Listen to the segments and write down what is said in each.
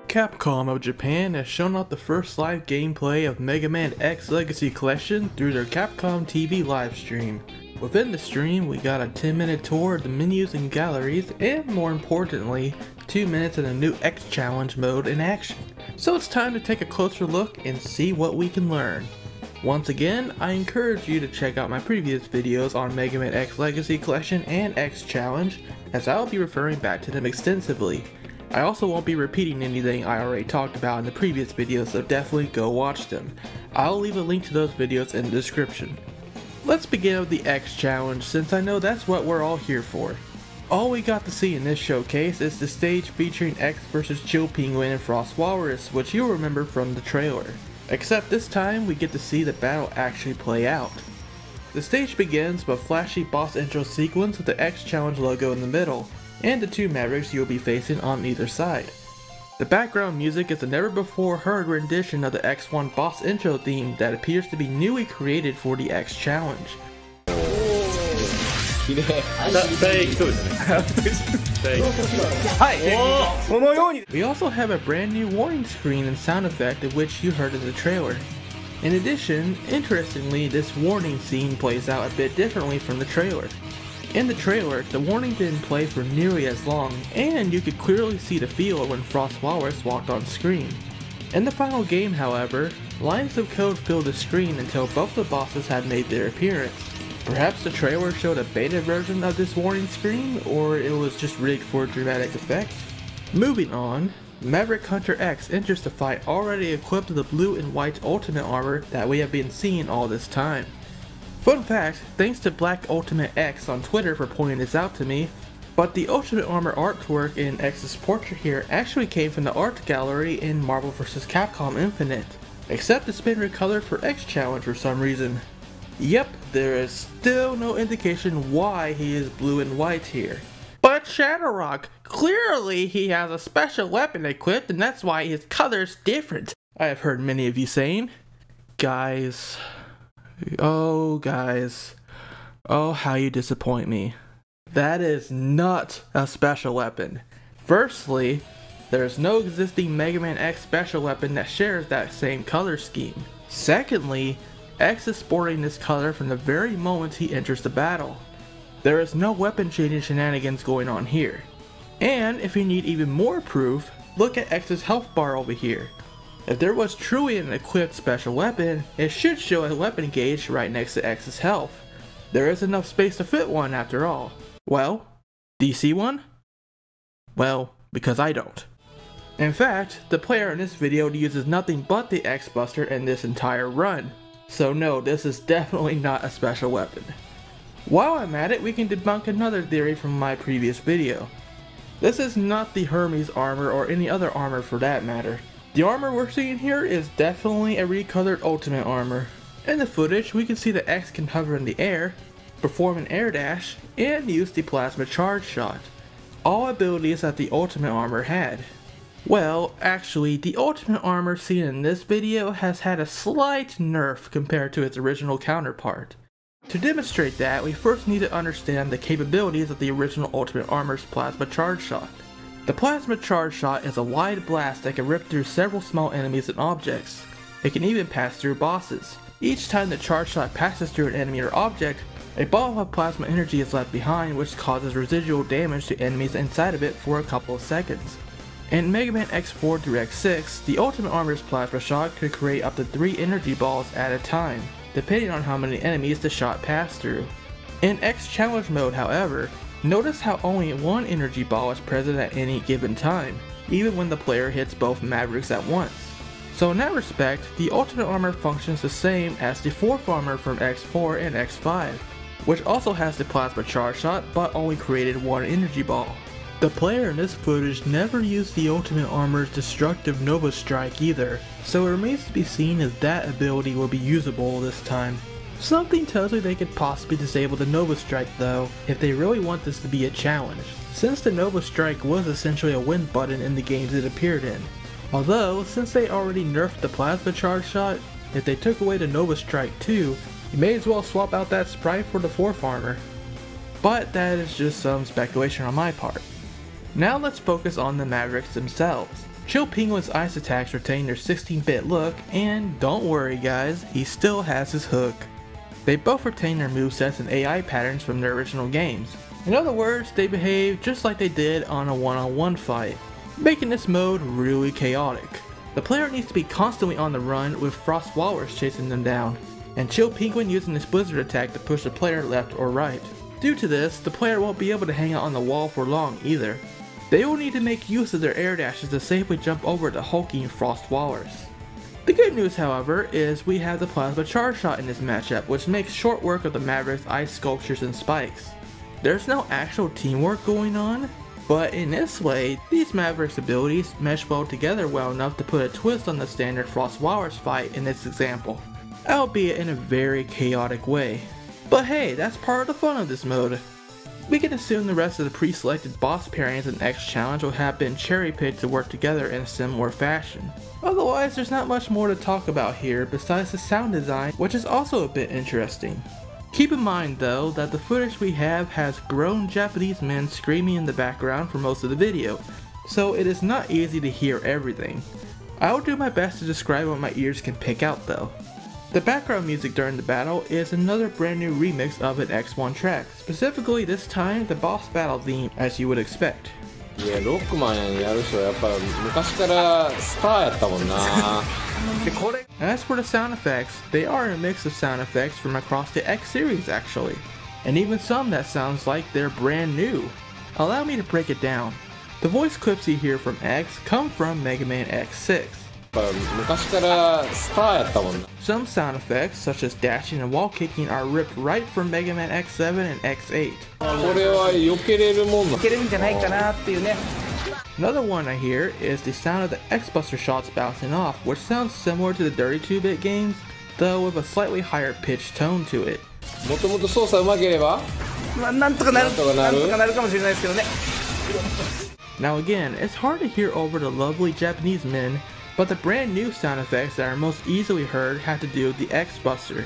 Capcom of Japan has shown off the first live gameplay of Mega Man X Legacy Collection through their Capcom TV livestream. Within the stream, we got a 10-minute tour of the menus and galleries, and more importantly, 2 minutes in a new X Challenge mode in action. So it's time to take a closer look and see what we can learn. Once again, I encourage you to check out my previous videos on Mega Man X Legacy Collection and X Challenge, as I'll be referring back to them extensively. I also won't be repeating anything I already talked about in the previous videos, so definitely go watch them. I'll leave a link to those videos in the description. Let's begin with the X Challenge, since I know that's what we're all here for. All we got to see in this showcase is the stage featuring X vs Chill Penguin and Frost Walrus, which you'll remember from the trailer. Except this time we get to see the battle actually play out. The stage begins with a flashy boss intro sequence with the X Challenge logo in the middle, and the two Mavericks you'll be facing on either side. The background music is a never before heard rendition of the X1 boss intro theme that appears to be newly created for the X Challenge. We also have a brand new warning screen and sound effect of which you heard in the trailer. In addition, interestingly, this warning scene plays out a bit differently from the trailer. In the trailer, the warning didn't play for nearly as long, and you could clearly see the field when Frost Walrus walked on screen. In the final game, however, lines of code filled the screen until both the bosses had made their appearance. Perhaps the trailer showed a beta version of this warning screen, or it was just rigged for dramatic effect. Moving on, Maverick Hunter X enters the fight already equipped with the blue and white ultimate armor that we have been seeing all this time. Fun fact, thanks to Black Ultimate X on Twitter for pointing this out to me, but the Ultimate Armor artwork in X's portrait here actually came from the art gallery in Marvel vs. Capcom Infinite, except it's been recolored for X Challenge for some reason. Yep, there is still no indication why he is blue and white here. But ShadowRock, clearly he has a special weapon equipped and that's why his color's different, I have heard many of you saying. Guys, oh how you disappoint me. That is not a special weapon. Firstly, there is no existing Mega Man X special weapon that shares that same color scheme. Secondly, X is sporting this color from the very moment he enters the battle. There is no weapon changing shenanigans going on here. And if you need even more proof, look at X's health bar over here. If there was truly an equipped special weapon, it should show a weapon gauge right next to X's health. There is enough space to fit one after all. Well, do you see one? Well, because I don't. In fact, the player in this video uses nothing but the X Buster in this entire run. So no, this is definitely not a special weapon. While I'm at it, we can debunk another theory from my previous video. This is not the Hermes Armor or any other armor for that matter. The armor we're seeing here is definitely a recolored Ultimate Armor. In the footage, we can see that X can hover in the air, perform an air dash, and use the plasma charge shot. All abilities that the Ultimate Armor had. Well, actually, the Ultimate Armor seen in this video has had a slight nerf compared to its original counterpart. To demonstrate that, we first need to understand the capabilities of the original Ultimate Armor's plasma charge shot. The plasma charge shot is a wide blast that can rip through several small enemies and objects. It can even pass through bosses. Each time the charge shot passes through an enemy or object, a ball of plasma energy is left behind which causes residual damage to enemies inside of it for a couple of seconds. In Mega Man X4 through X6, the Ultimate Armor's plasma shot could create up to 3 energy balls at a time, depending on how many enemies the shot passed through. In X Challenge mode, however, notice how only 1 energy ball is present at any given time, even when the player hits both Mavericks at once. So in that respect, the Ultimate Armor functions the same as the 4th armor from X4 and X5, which also has the plasma charge shot but only created 1 energy ball. The player in this footage never used the Ultimate Armor's destructive Nova Strike either, so it remains to be seen if that ability will be usable this time. Something tells me they could possibly disable the Nova Strike though, if they really want this to be a challenge, since the Nova Strike was essentially a win button in the games it appeared in. Although, since they already nerfed the plasma charge shot, if they took away the Nova Strike too, you may as well swap out that sprite for the 4th armor. But that is just some speculation on my part. Now let's focus on the Mavericks themselves. Chill Penguin's ice attacks retain their 16-bit look, and don't worry guys, he still has his hook. They both retain their movesets and AI patterns from their original games. In other words, they behave just like they did on a one-on-one fight, making this mode really chaotic. The player needs to be constantly on the run with Frost Walrus chasing them down, and Chill Penguin using his Blizzard attack to push the player left or right. Due to this, the player won't be able to hang out on the wall for long either. They will need to make use of their air dashes to safely jump over the hulking Frost Walrus. The good news, however, is we have the Plasma Charge Shot in this matchup, which makes short work of the Mavericks' ice sculptures and spikes. There's no actual teamwork going on, but in this way, these Mavericks' abilities mesh well together well enough to put a twist on the standard Frost Walrus fight in this example, albeit in a very chaotic way. But hey, that's part of the fun of this mode. We can assume the rest of the pre-selected boss pairings in X Challenge will have been cherry-picked to work together in a similar fashion. Otherwise, there's not much more to talk about here besides the sound design, which is also a bit interesting. Keep in mind though that the footage we have has grown Japanese men screaming in the background for most of the video, so it is not easy to hear everything. I will do my best to describe what my ears can pick out though. The background music during the battle is another brand new remix of an X1 track, specifically this time the boss battle theme, as you would expect. いや、ロックマンやる人はやっぱ昔からスターやったもんな。As for the sound effects, they are a mix of sound effects from across the X series actually, and even some that sounds like they're brand new. Allow me to break it down. The voice clips you hear from X come from Mega Man X6. 昔からスターやったもんな。 Some sound effects, such as dashing and wall kicking, are ripped right from Mega Man X7 and X8. これは避けれるもんな。いけるんじゃないかなっていうね。 Another one I hear is the sound of the X-Buster shots bouncing off, which sounds similar to the dirty 2-bit games, though with a slightly higher pitched tone to it. もともと操作上手ければまあ、なんとかなるかもしれないですけどね。 Now again, it's hard to hear over the lovely Japanese men, but the brand new sound effects that are most easily heard have to do with the X-Buster,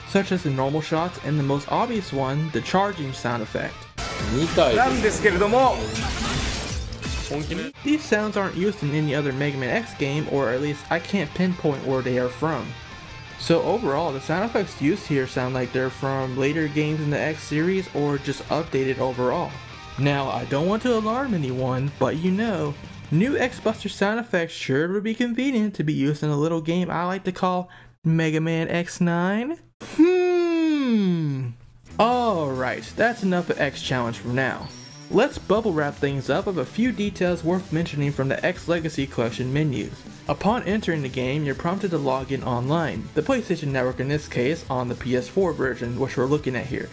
such as the normal shots and the most obvious one, the charging sound effect. みたい。なんですけれども、 These sounds aren't used in any other Mega Man X game, or at least I can't pinpoint where they are from. So overall, the sound effects used here sound like they're from later games in the X series or just updated overall. Now, I don't want to alarm anyone, but you know, new X-Buster sound effects sure would be convenient to be used in a little game I like to call Mega Man X9? Alright, that's enough of X Challenge for now. Let's bubble wrap things up with a few details worth mentioning from the X Legacy Collection menus. Upon entering the game, you're prompted to log in online, the PlayStation Network in this case on the PS4 version, which we're looking at here.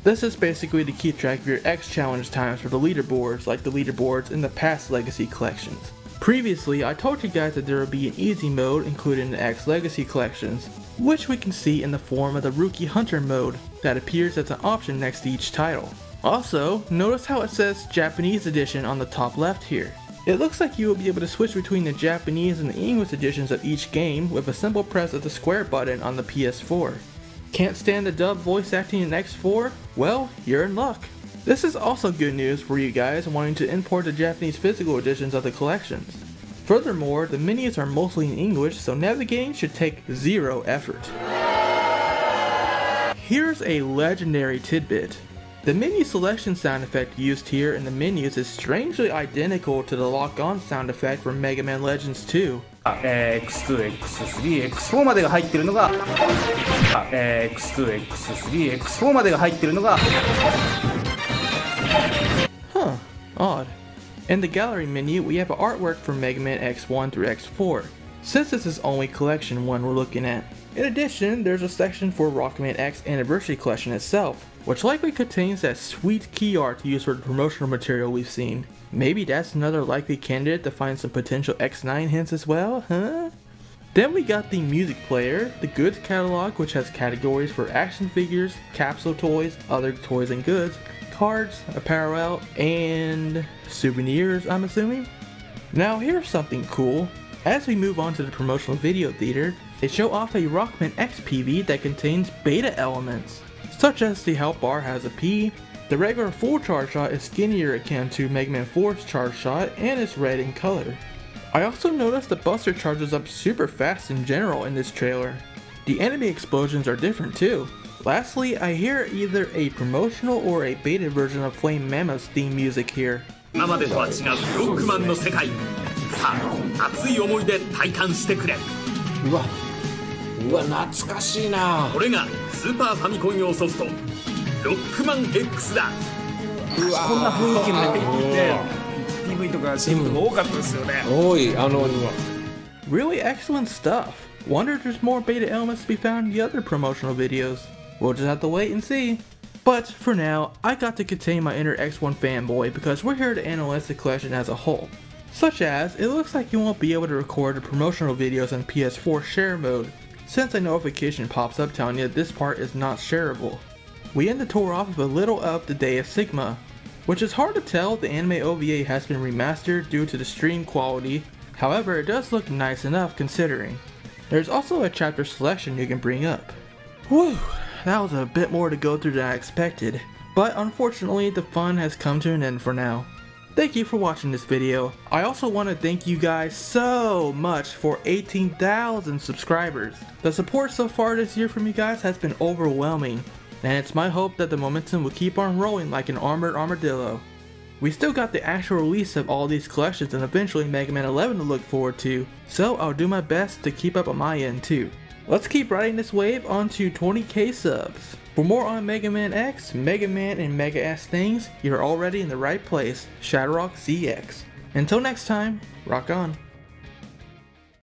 This is basically to keep track of your X Challenge times for the leaderboards, like the leaderboards in the past Legacy Collections. Previously, I told you guys that there would be an easy mode included in the X Legacy Collections, which we can see in the form of the Rookie Hunter mode that appears as an option next to each title. Also, notice how it says Japanese edition on the top left here. It looks like you will be able to switch between the Japanese and the English editions of each game with a simple press of the square button on the PS4. Can't stand the dub voice acting in X4? Well, you're in luck. This is also good news for you guys wanting to import the Japanese physical editions of the collections. Furthermore, the menus are mostly in English, so navigating should take zero effort. Here's a legendary tidbit. The menu selection sound effect used here in the menus is strangely identical to the lock-on sound effect from Mega Man Legends 2. X2、X3、X4 までが入ってるのが、X2、X3、X4 までが入ってるのが、 Huh, odd. In the gallery menu, we have artwork from Mega Man X1 through X4, since this is only collection 1 we're looking at. In addition, there's a section for Rockman X Anniversary Collection itself, which likely contains that sweet key art used for the promotional material we've seen. Maybe that's another likely candidate to find some potential X9 hints as well, huh? Then we got the music player, the goods catalog, which has categories for action figures, capsule toys, other toys and goods, cards, apparel, and souvenirs, I'm assuming? Now here's something cool. As we move on to the promotional video theater, they show off a Rockman X PV that contains beta elements, such as the health bar has a P, the regular full charge shot is skinnier akin to Mega Man 4's charge shot and is red in color. I also noticed the buster charges up super fast in general in this trailer. The enemy explosions are different too. Lastly, I hear either a promotional or a beta version of Flame Mammoth's theme music here. 今までとは違うロックマンの世界。さあ、熱い思いで体感してくれ。うわ懐かしいな。これがスーパーファミコン用ソフトロックマン X だ。こんな雰囲気のね PV とか CM とか多かったですよね。多いReally excellent stuff. Wonder if there's more beta elements to be found in the other promotional videos. We'll just have to wait and see. But for now, I got to contain my inner X1 fanboy because we're here to analyze the collection as a whole. Such as, it looks like you won't be able to record the promotional videos on PS4 share mode, since a notification pops up telling you that this part is not shareable. We end the tour off with a little of the Day of Sigma, which is hard to tell if the anime OVA has been remastered due to the stream quality, however it does look nice enough considering. There's also a chapter selection you can bring up. Whew, that was a bit more to go through than I expected, but unfortunately the fun has come to an end for now. Thank you for watching this video. I also want to thank you guys so much for 18,000 subscribers. The support so far this year from you guys has been overwhelming, and it's my hope that the momentum will keep on rolling like an armored armadillo. We still got the actual release of all these collections and eventually Mega Man 11 to look forward to, so I'll do my best to keep up on my end too. Let's keep riding this wave onto 20k subs. For more on Mega Man X, Mega Man, and Mega S things, you're already in the right place, ShadowRockZX. Until next time, rock on.